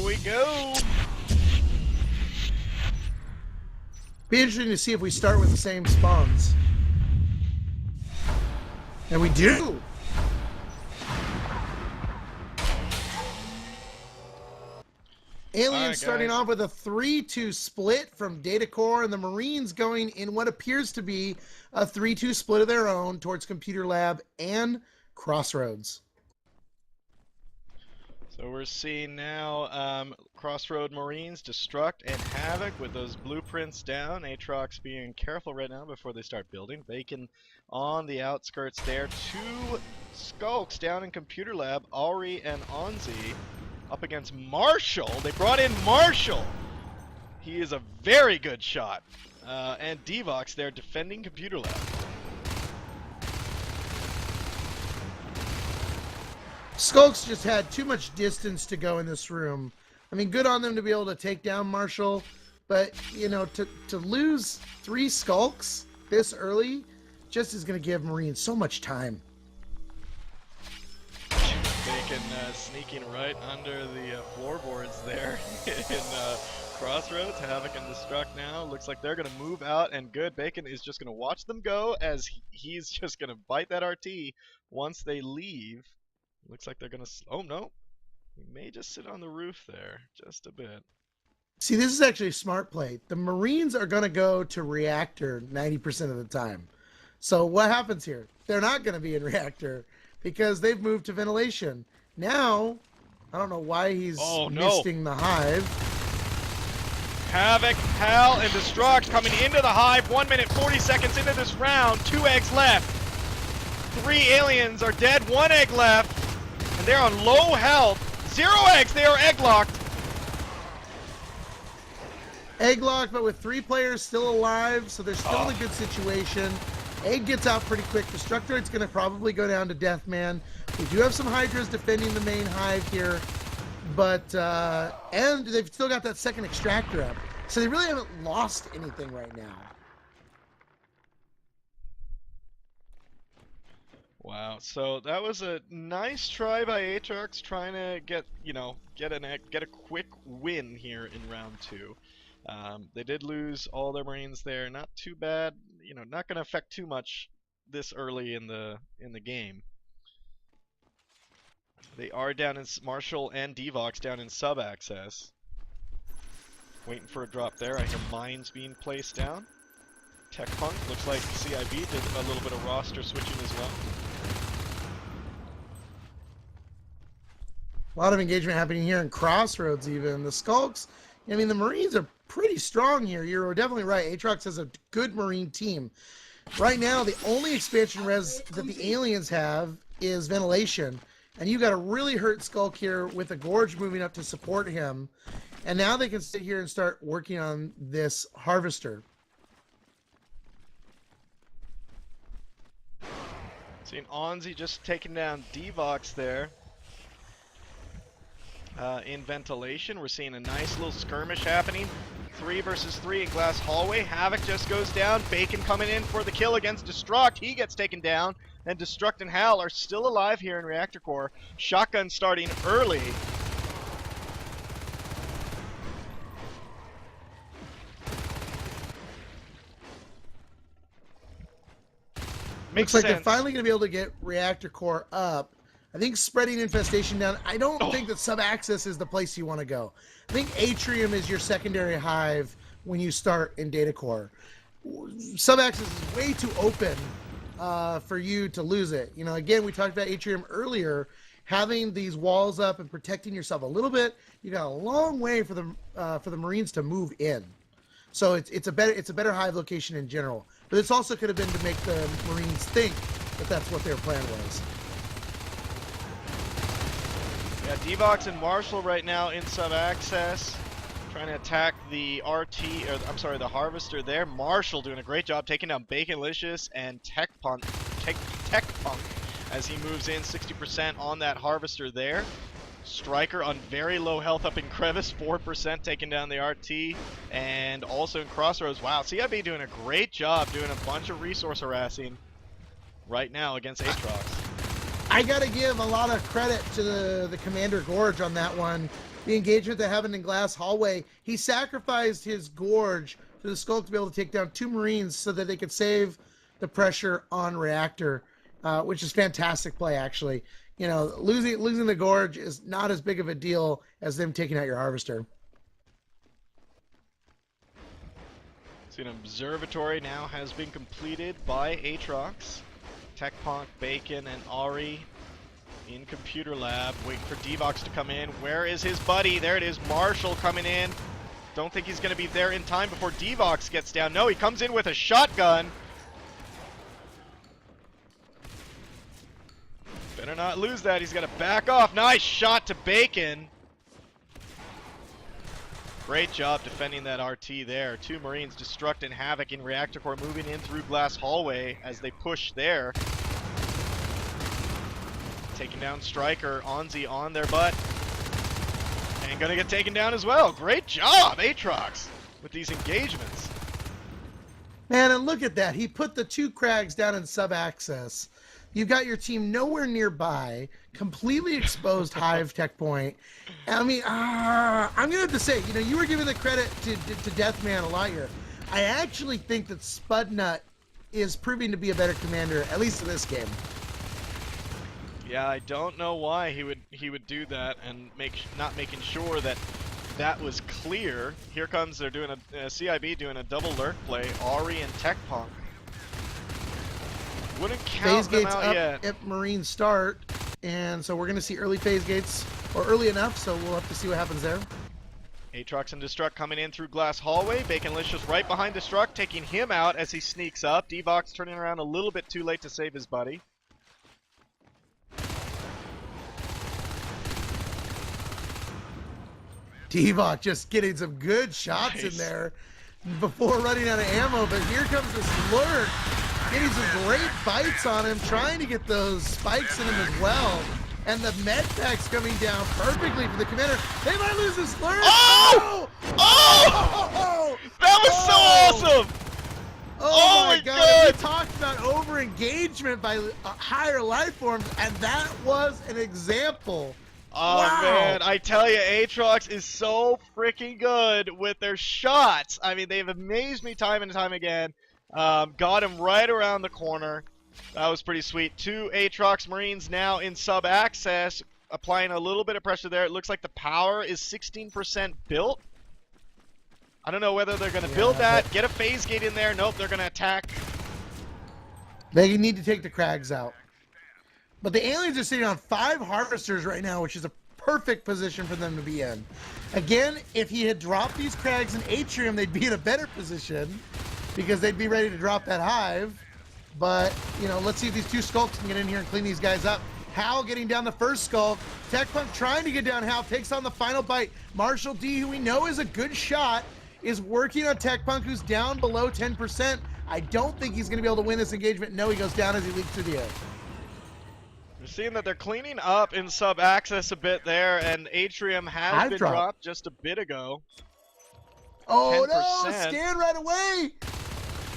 we go. Be interesting to see if we start with the same spawns. And we do. Aliens starting off with a 3-2 split from Data Core, and the Marines going in what appears to be a 3-2 split of their own towards Computer Lab and Crossroads. So we're seeing now Crossroad Marines destruct and havoc with those blueprints down. AtroX being careful right now before they start building. Bacon on the outskirts there. Two skulks down in Computer Lab, Ari and Onzi. Up against Marshall. They brought in Marshall. He is a very good shot. And Devox there defending Computer Lab. Skulks just had too much distance to go in this room. I mean, good on them to be able to take down Marshall, but, you know, to lose 3 Skulks this early just is going to give Marines so much time. Bacon sneaking right under the floorboards there in Crossroads. Havoc and Destruct now. Looks like they're going to move out, and good. Bacon is just going to watch them go as he's just going to bite that RT once they leave. Looks like they're going to... Oh, no. He may just sit on the roof there just a bit. See, this is actually a smart play. The Marines are going to go to Reactor 90% of the time. So what happens here? They're not going to be in Reactor because they've moved to Ventilation. Now, I don't know why he's misting the Hive. Havoc, Hal, and Destruct coming into the Hive. 1 minute, 40 seconds into this round. 2 eggs left. 3 aliens are dead. 1 egg left. And they're on low health. 0 eggs. They are egg locked. Egg locked, but with 3 players still alive, so they're still in a good situation. Egg gets out pretty quick. Destructoid's going to probably go down to Deathman. We do have some Hydras defending the main Hive here, but and they've still got that second extractor up, so they really haven't lost anything right now. Wow, so that was a nice try by AtroX trying to get, you know, get a quick win here in round 2. They did lose all their Marines there. Not too bad, you know, not going to affect too much this early in the game. They are down in Marshall and Devox down in sub-access. Waiting for a drop there. I hear mines being placed down. Tech Punk looks like CiB did a little bit of roster switching as well. A lot of engagement happening here in Crossroads even. The Skulks, I mean, the Marines are pretty strong here. You're definitely right. AtroX has a good Marine team. Right now, the only expansion res that the aliens have is Ventilation. And you got a really hurt Skulk here with the Gorge moving up to support him. And now they can sit here and start working on this Harvester. Seeing Onzi just taking down Devox there. In Ventilation, we're seeing a nice little skirmish happening. 3 versus 3 in Glass Hallway. Havoc just goes down. Bacon coming in for the kill against Destruct. He gets taken down. And Destruct and Hal are still alive here in Reactor Core. Shotgun starting early. Looks like they're finally going to be able to get Reactor Core up. I think spreading Infestation down, I don't think that sub-access is the place you want to go. I think Atrium is your secondary Hive when you start in Data Core. Sub-access is way too open for you to lose it. You know, again, we talked about Atrium earlier. Having these walls up and protecting yourself a little bit, you got a long way for the Marines to move in. So it's a better Hive location in general. But this also could have been to make the Marines think that that's what their plan was. Yeah, Devox and Marshall right now in sub-access, trying to attack the the Harvester there. Marshall doing a great job taking down Baconlicious and Tech Punk as he moves in 60% on that Harvester there. Striker on very low health up in Crevice, 4% taking down the RT, and also in Crossroads. Wow, CiB doing a great job doing a bunch of resource harassing right now against AtroX. I gotta give a lot of credit to the Commander Gorge on that one. the engagement that happened in Glass Hallway, he sacrificed his Gorge for the Skulk to be able to take down 2 Marines so that they could save the pressure on Reactor, which is fantastic play, actually. You know, losing the Gorge is not as big of a deal as them taking out your Harvester. So an observatory now has been completed by AtroX. TechPunk, Bacon, and Ari in computer lab, waiting for Devox to come in. Where is his buddy? There it is, Marshall coming in. Don't think he's going to be there in time before Devox gets down. No, he comes in with a shotgun. Better not lose that. He's got to back off. Nice shot to Bacon. Great job defending that RT there. 2 Marines destruct and havoc in Reactor Core, moving in through Glass Hallway as they push there. Taking down Striker, Onzi on their butt. And gonna get taken down as well. Great job, AtroX, with these engagements. Man, and look at that. He put the 2 Crags down in sub-access. You've got your team nowhere nearby, completely exposed Hive tech point. I mean, I'm going to have to say, you know, you were giving the credit to Deathman a lot here. I actually think that Spudnut is proving to be a better commander, at least in this game. Yeah, I don't know why he would do that and not making sure that that was clear. Here comes, they're doing a CiB doing a double lurk play, Ari and TechPunk. Wouldn't count Phase them gates out up yet. at Marine start, and so we're going to see early phase gates, or early enough, so we'll have to see what happens there. Aatrox and Destruct coming in through Glass Hallway. Baconlicious right behind Destruct, taking him out as he sneaks up. Devox turning around a little bit too late to save his buddy. Devox just getting some good shots Nice. in there before running out of ammo, but here comes this lurk. Getting some great bites on him, trying to get those spikes in him as well. And the med pack's coming down perfectly for the commander. They might lose this lurk. Oh! Oh! That was so awesome! Oh my my god. God. We talked about over-engagement by higher life forms, and that was an example. Oh Wow. man, I tell you, Aatrox is so freaking good with their shots. I mean, they've amazed me time and time again. Got him right around the corner. That was pretty sweet. 2 Aatrox Marines now in sub-access, applying a little bit of pressure there. It looks like the power is 16% built. I don't know whether they're going to build that, get a phase gate in there. Nope, they're going to attack. They need to take the Crags out. But the aliens are sitting on 5 harvesters right now, which is a perfect position for them to be in. Again, if he had dropped these Crags in Atrium, they'd be in a better position because they'd be ready to drop that Hive. But, you know, let's see if these 2 Skulks can get in here and clean these guys up. Hal getting down the first Skulk. TechPunk trying to get down Hal, takes on the final bite. Marshall D, who we know is a good shot, is working on TechPunk, who's down below 10%. I don't think he's going to be able to win this engagement. No, he goes down as he leaps through the air. We're seeing that they're cleaning up in sub-access a bit there, and Atrium has been dropped just a bit ago. Oh 10%. no, scan right away!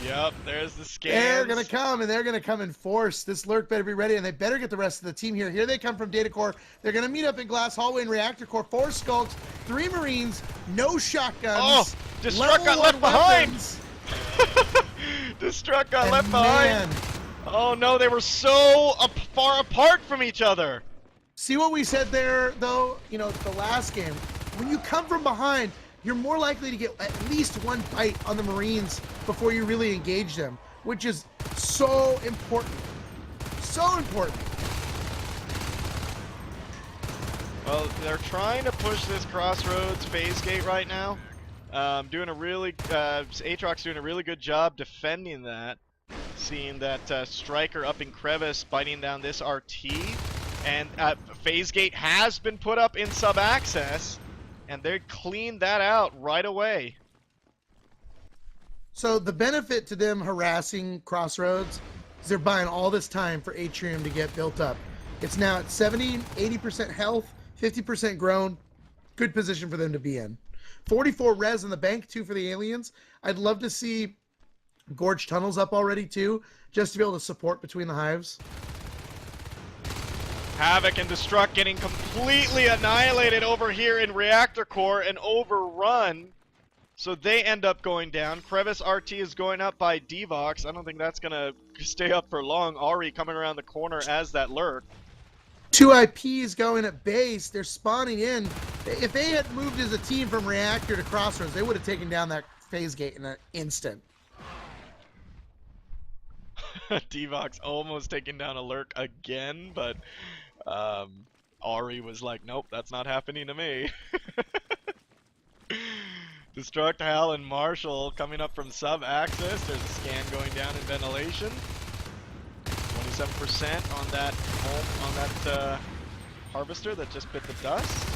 Yep, there's the scans. They're going to come, and they're going to come in force. This lurk better be ready, and they better get the rest of the team here. Here they come from Data Core. They're going to meet up in Glass Hallway and Reactor Core. 4 Skulks, 3 Marines, no shotguns. Oh, Destruct got left behind! Destruct got left behind. Oh no, they were so far apart from each other. See what we said there, though? You know, the last game. When you come from behind, you're more likely to get at least 1 bite on the Marines before you really engage them, which is so important. So important. Well, they're trying to push this Crossroads phase gate right now. Aatrox doing a really good job defending that. Seeing that Striker up in Crevice biting down this RT. And phase gate has been put up in sub-access. And they cleaned that out right away. So the benefit to them harassing Crossroads is they're buying all this time for Atrium to get built up. It's now at 70, 80% health, 50% grown. Good position for them to be in. 44 res in the bank, too, for the aliens. I'd love to see Gorge Tunnels up already, too, just to be able to support between the hives. Havoc and Destruct getting completely annihilated over here in Reactor Core and overrun. So they end up going down. Crevice RT is going up by Devox. I don't think that's going to stay up for long. Ari coming around the corner as that lurk. 2 IPs going at base. They're spawning in. If they had moved as a team from Reactor to Crossroads, they would have taken down that phase gate in an instant. Devox almost taking down a lurk again, but Ari was like, nope, that's not happening to me. Destruct, Hal, and Marshall coming up from sub-axis. There's a scan going down in ventilation. 27% on that harvester that just bit the dust.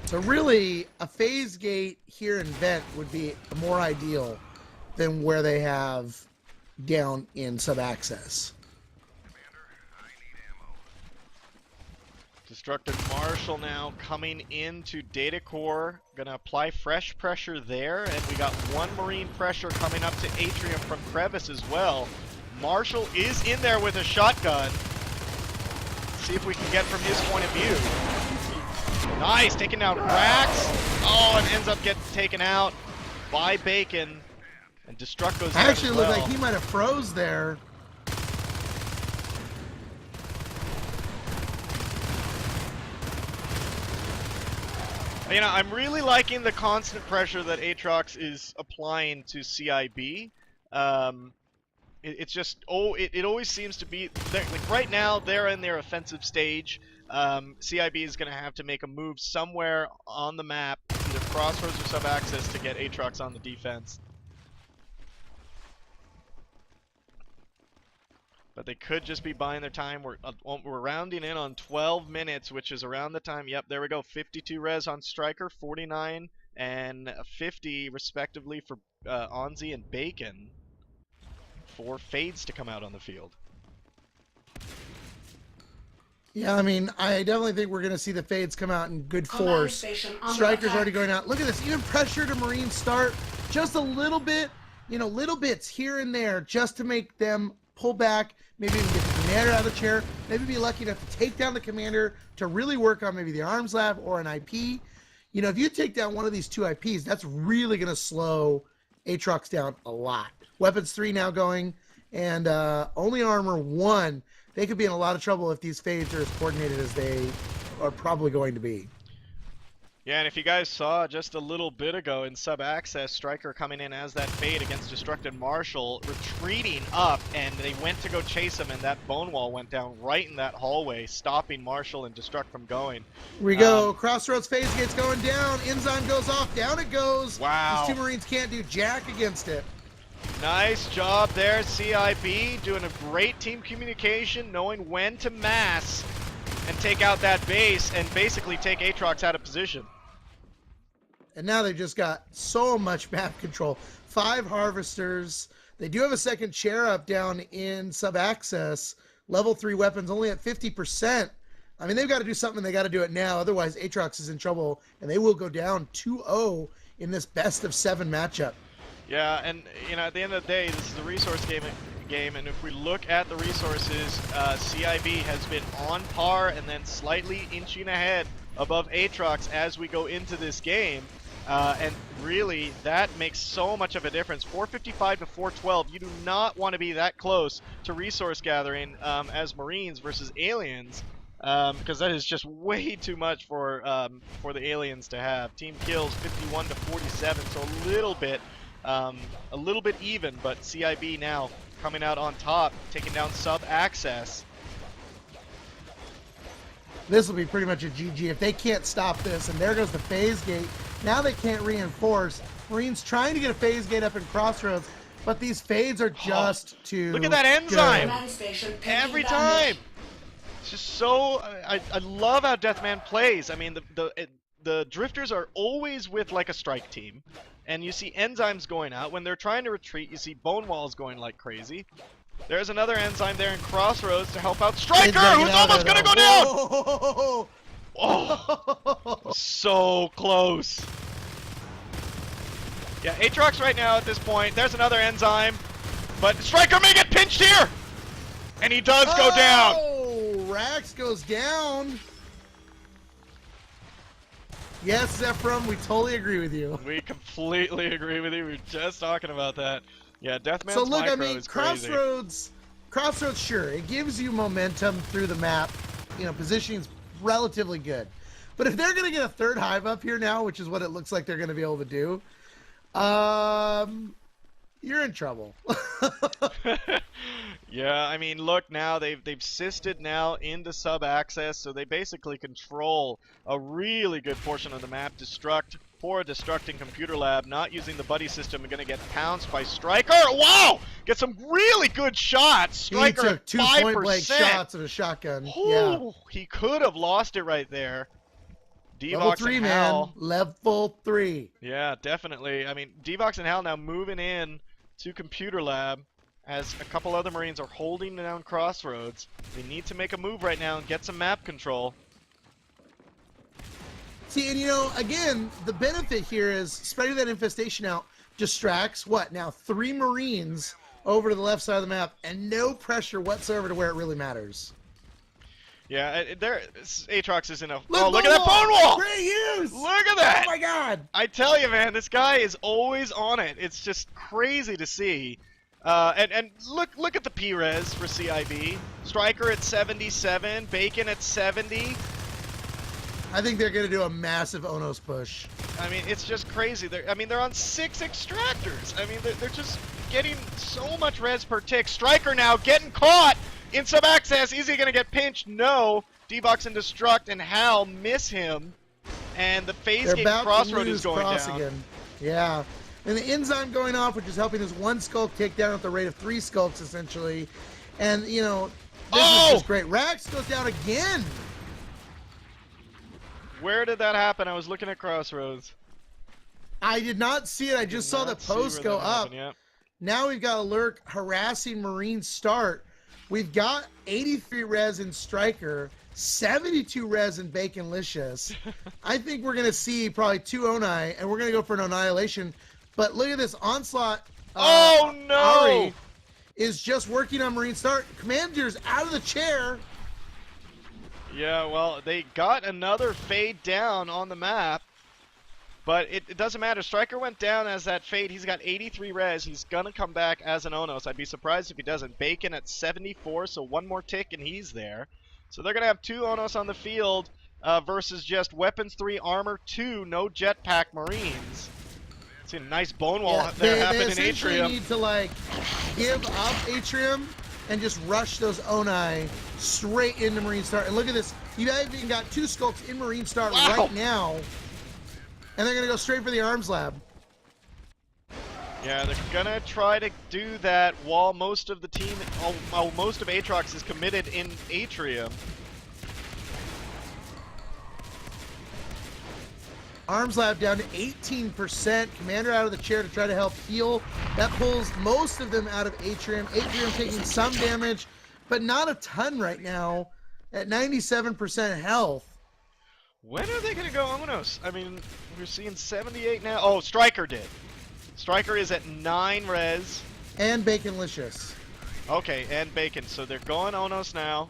So really, a phase gate here in Vent would be more ideal than where they have down in sub-access. Destructed Marshall now coming into Data Core. Gonna apply fresh pressure there, and we got one Marine pressure coming up to Atrium from Crevice as well. Marshall is in there with a shotgun. See if we can get from his point of view. Nice, taking down Rax. Oh, and ends up getting taken out by Bacon. And Destruct goes down Actually, as looked well. like he might have froze there. You know, I'm really liking the constant pressure that AtroX is applying to CiB. It's just, it always seems to be, like right now, they're in their offensive stage. CiB is going to have to make a move somewhere on the map, either Crossroads or sub-axis, to get AtroX on the defense. But they could just be buying their time. We're rounding in on 12 minutes, which is around the time. Yep, there we go. 52 res on Striker, 49 and 50 respectively for Onzi and Bacon. 4 fades to come out on the field. Yeah, I mean, I definitely think we're going to see the fades come out in good force. Striker's already going out. Look at this. Even pressure to Marine start. Just a little bit, you know, little bits here and there just to make them pull back, maybe even get the commander out of the chair, maybe be lucky enough to take down the commander to really work on maybe the arms lab or an IP. You know, if you take down one of these 2 IPs, that's really going to slow AtroX down a lot. Weapons 3 now going, and only armor 1. They could be in a lot of trouble if these fades are as coordinated as they are probably going to be. Yeah, and if you guys saw just a little bit ago in sub-access, Striker coming in as that fade against Destructed Marshall, retreating up, and they went to go chase him, and that bone wall went down right in that hallway, stopping Marshall and Destruct from going. Here we go. Crossroads phase gate's going down. Enzyme goes off. Down it goes. Wow. These 2 Marines can't do jack against it. Nice job there, CiB, doing a great team communication, knowing when to mass and take out that base and basically take AtroX out of position. And now they've just got so much map control. 5 harvesters. They do have a second chair up down in sub-access. Level 3 weapons only at 50%. I mean, they've got to do something. They got to do it now. Otherwise, AtroX is in trouble, and they will go down 2-0 in this best of 7 matchup. Yeah, and you know, at the end of the day, this is a resource game, and if we look at the resources, CiB has been on par and then slightly inching ahead above AtroX as we go into this game, and really that makes so much of a difference. 455 to 412. You do not want to be that close to resource gathering as Marines versus aliens, because that is just way too much for the aliens to have. Team kills 51 to 47, so a little bit even, but CiB now coming out on top, taking down sub-access. This will be pretty much a GG if they can't stop this. And there goes the phase gate. Now they can't reinforce. Marines trying to get a phase gate up in Crossroads, but these fades are just too Look at that enzyme! good. Every time! It's just so... I love how Deathman plays. I mean, the drifters are always with like a strike team. And you see enzymes going out. When they're trying to retreat, you see bone walls going like crazy. There's another enzyme there in Crossroads to help out Striker, who's almost gonna go down! Whoa. Oh, so close. Yeah, AtroX right now at this point. There's another enzyme, but Striker may get pinched here, and he does go down. Oh, Rax goes down. Yes, Zephram, we totally agree with you. We completely agree with you. We were just talking about that. Yeah, Deathman's So look, micro I mean, is crazy. Crossroads, sure, it gives you momentum through the map. You know, positioning's relatively good. But if they're going to get a third hive up here now, which is what it looks like they're going to be able to do, you're in trouble. Yeah, I mean, look now, they've sisted now into sub-access, so they basically control a really good portion of the map. Destruct, poor Destructing Computer Lab, not using the buddy system, and going to get pounced by Striker. Wow! Get some really good shots. Striker He took 2 5%. point-blank shots of a shotgun. Ooh, yeah. He could have lost it right there. Level Devox 3, and man. Hal. Level 3. Yeah, definitely. I mean, Devox and Hal now moving in to Computer Lab as a couple other Marines are holding down Crossroads. They need to make a move right now and get some map control. See, and you know, again, the benefit here is spreading that infestation out distracts, what, now 3 Marines over to the left side of the map and no pressure whatsoever to where it really matters. Yeah, Atrox is in a... Look look at that bone wall! Great use! Look at that! Oh my god! I tell you, man, this guy is always on it. It's just crazy to see. And look at the P-res for CiB. Striker at 77, Bacon at 70. I think they're going to do a massive Onos push. I mean, it's just crazy. They're on 6 extractors. I mean, they're just getting so much res per tick. Striker now getting caught in sub-access. Is he going to get pinched? No. Devox and Destruct and Hal miss him. And the phase gate Crossroad is going down. Again. Yeah. And the enzyme going off, which is helping this 1 skulk take down at the rate of 3 skulks, essentially. And, you know, this is just great. Rax goes down again. Where did that happen? I was looking at Crossroads. I did not see it. I just saw the post go up. Happened, yep. Now we've got a lurk harassing Marine start. We've got 83 res in Striker, 72 res in Baconlicious. I think we're going to see probably 2 Onai, and we're going to go for an Annihilation. But look at this onslaught. Oh, no! Ari is just working on Marine start. Commander's out of the chair. Yeah, well, they got another fade down on the map. But it doesn't matter. Striker went down as that fade. He's got 83 res. He's going to come back as an Onos. I'd be surprised if he doesn't. Bacon at 74, so 1 more tick and he's there. So they're going to have 2 Onos on the field versus just Weapons 3, Armor 2, no Jetpack Marines. See a nice bone wall there happen in Atrium. They need to, like, give up Atrium and just rush those Onai straight into Marine Start. And look at this. You've even got 2 skulks in Marine Start right now. And they're going to go straight for the Arms Lab. Yeah, they're going to try to do that while most of the team, most of Atrox is committed in Atrium. Arms Lab down to 18%. Commander out of the chair to try to help heal. That pulls most of them out of Atrium. Atrium taking some damage, but not a ton right now at 97% health. When are they going to go Onos? I mean, we're seeing 78 now. Oh, Striker did. Striker is at 9 res. And Baconlicious. Okay, and Bacon. So they're going Onos now.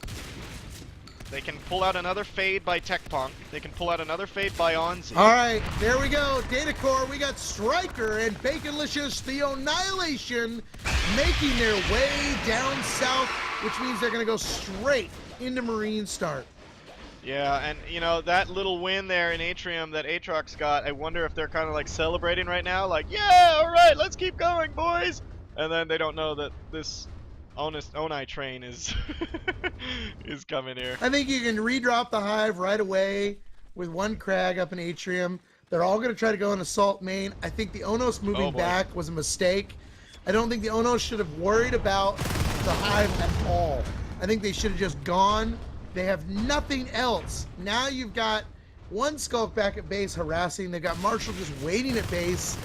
They can pull out another fade by Tech Punk. They can pull out another fade by Onzi. All right, there we go. Data Core, we got Striker and Baconlicious, the Annihilation, making their way down south, which means they're going to go straight into Marine Start. Yeah, and you know, that little win there in Atrium that Atrox got, I wonder if they're kind of like celebrating right now, like, yeah, all right, let's keep going, boys. And then they don't know that this Onai train is is coming here. I think you can redrop the hive right away with 1 Crag up in Atrium. They're all going to try to go in Assault Main. I think the Onos moving back was a mistake. I don't think the Onos should have worried about the hive at all. I think they should have just gone. They have nothing else. Now you've got 1 Skulk back at base harassing. They've got Marshall just waiting at base.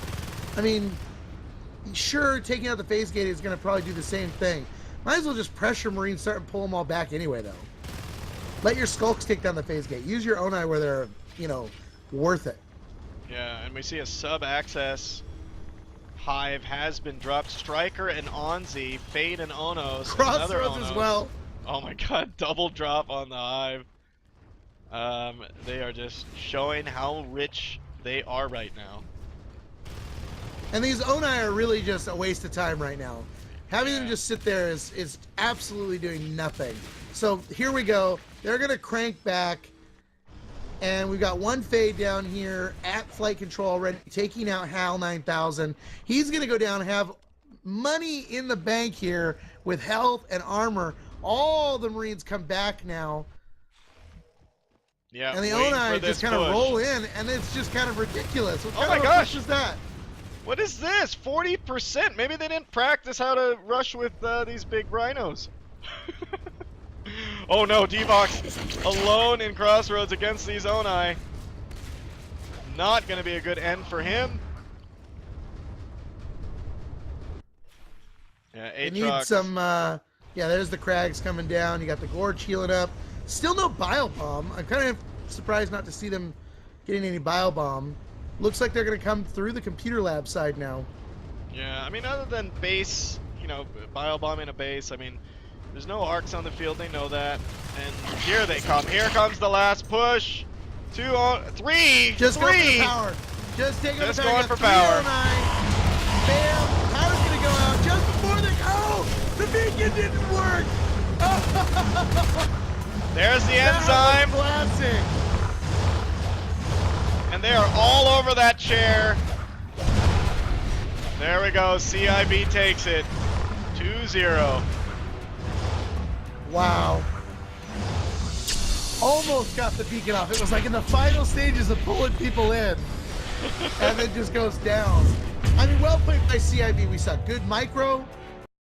I mean, sure, taking out the phase gate is going to probably do the same thing. Might as well just pressure Marine Start and pull them all back anyway, though. Let your Skulks take down the phase gate. Use your Onai where they're, you know, worth it. Yeah, and we see a sub-access Hive has been dropped. Striker and Onzi, Fade and Onos, another Crossroads Onos. as well. Oh my god, double drop on the Hive. They are just showing how rich they are right now. And these Onai are really just a waste of time right now. Having them just sit there is absolutely doing nothing. So here we go. They're going to crank back. And we've got one Fade down here at flight control already, taking out HAL 9000. He's going to go down and have money in the bank here with health and armor. All the Marines come back now. Yeah, and the Onai just kind of roll in, and it's just kind of ridiculous. What kind of a push is that? What is this? 40%? Maybe they didn't practice how to rush with these big rhinos. Oh no, D-Box alone in Crossroads against these Onai. Not going to be a good end for him. Yeah, AtroX. You need some, yeah, there's the Crags coming down. You got the Gorge healing up. Still no Bile Bomb. I'm kind of surprised not to see them getting any Bile Bomb. Looks like they're going to come through the computer lab side now. Yeah, I mean, other than base, you know, Bile Bomb in a base, I mean, there's no arcs on the field, they know that. And here they come. Here comes the last push. 2 on 3. Just 3. going for power. Just taking Just the power. going for power. Bam. Power's going to go out just before they go. The beacon didn't work. There's the enzyme. Classic. And they are all over that chair. There we go. CiB takes it. 2-0. Wow. Almost got the beacon off. It was like in the final stages of pulling people in. And then just goes down. I mean, well played by CiB. We saw good micro.